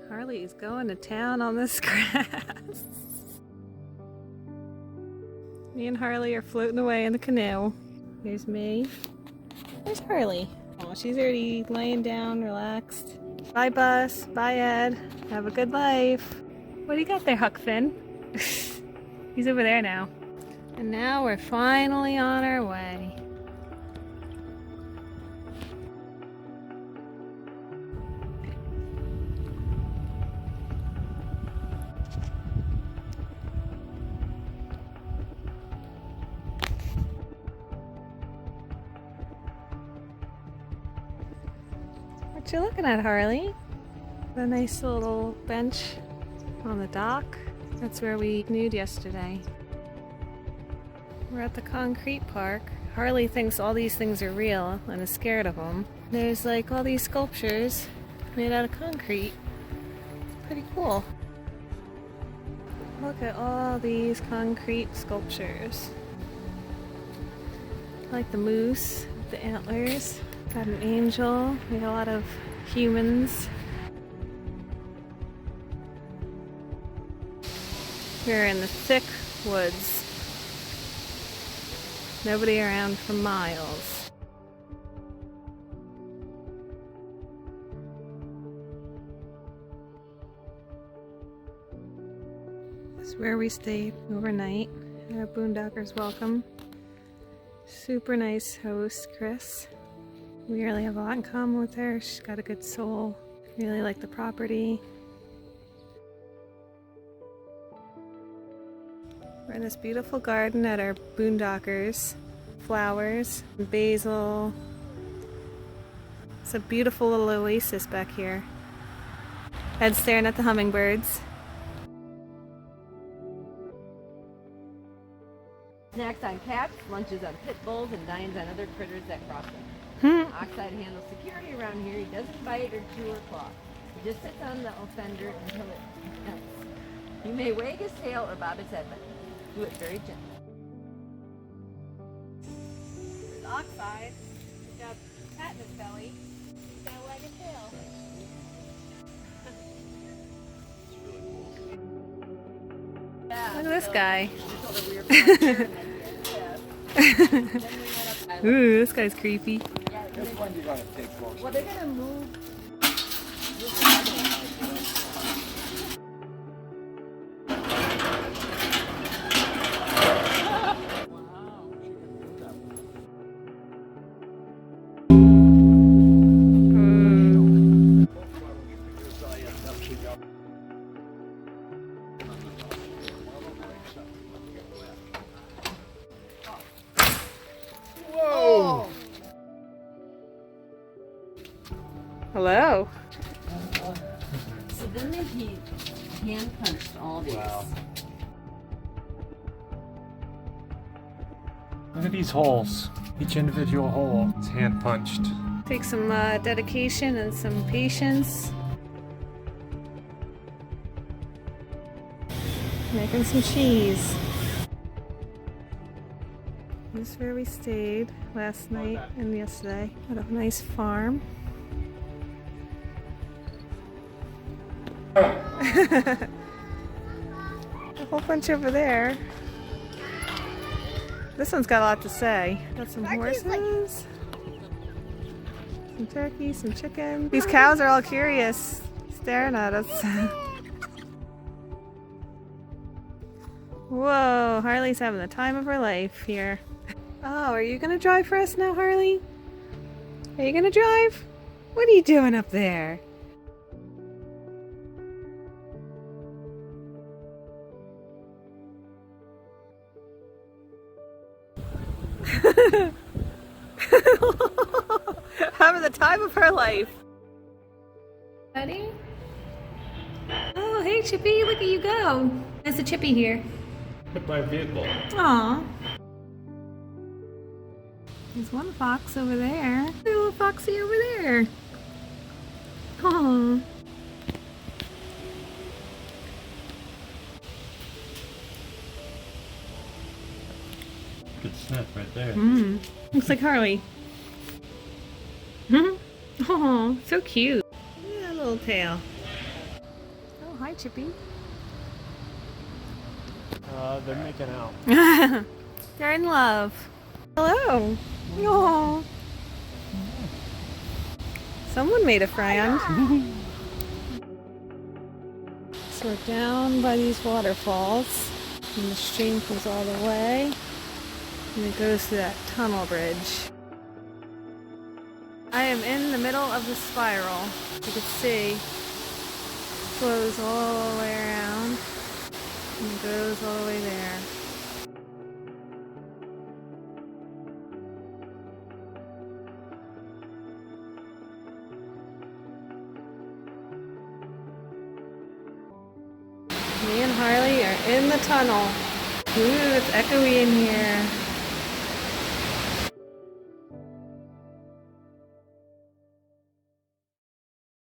Harley's going to town on this grass. Me and Harley are floating away in the canoe. Here's me. There's Harley. Oh, she's already laying down, relaxed. Bye, Bus. Bye, Ed. Have a good life. What do you got there, Huck Finn? He's over there now. And now we're finally on our way. What you looking at, Harley? The nice little bench on the dock. That's where we canoed yesterday. We're at the concrete park. Harley thinks all these things are real and is scared of them. There's like all these sculptures made out of concrete. It's pretty cool. Look at all these concrete sculptures. I like the moose, the antlers. Got an angel. We got a lot of humans. We're in the thick woods. Nobody around for miles. This is where we stayed overnight at Boondockers Welcome. Super nice host, Kris. We really have a lot in common with her. She's got a good soul. Really like the property. We're in this beautiful garden at our Boondockers. Flowers, basil. It's a beautiful little oasis back here. Ed's staring at the hummingbirds. Snacks on cats, lunches on pit bulls, and dines on other critters that cross them. Oxide handles security around here. He doesn't bite or chew or claw. He just sits on the offender until it ends. He may wag his tail or bob his head, but do it very gently. There's Oxide. He's got a cat in his belly. He's got to wag his tail. Yeah, Look at this guy. We Ooh, this guy's creepy. This one you're gonna take close. Well, they're gonna move. Whoa! Hello. So then he hand punched all these. Wow. Look at these holes. Each individual hole is hand punched. Takes some dedication and some patience. Making some cheese. This is where we stayed last night and yesterday at a nice farm. A whole bunch over there. This one's got a lot to say. Got some horses, some turkeys, some chicken. These cows are all curious, staring at us. Whoa, Harley's having the time of her life here. Oh, are you gonna drive for us now, Harley? Are you gonna drive? What are you doing up there? Having the time of her life. Ready? Oh, hey Chippy, look at you go. There's a Chippy here. Hit by a vehicle. Aw. There's one fox over there. There's a little foxy over there. Aw. Good sniff right there. Looks like Harley. Oh, so cute. Yeah, little tail. hi, Chippy. They're making out. They're in love. Hello. Aww. Someone made a friend. So we're down by these waterfalls, and the stream comes all the way, and it goes through that tunnel bridge. I am in the middle of the spiral. You can see it flows all the way around and goes all the way there. Me and Harley are in the tunnel. Ooh, it's echoey in here.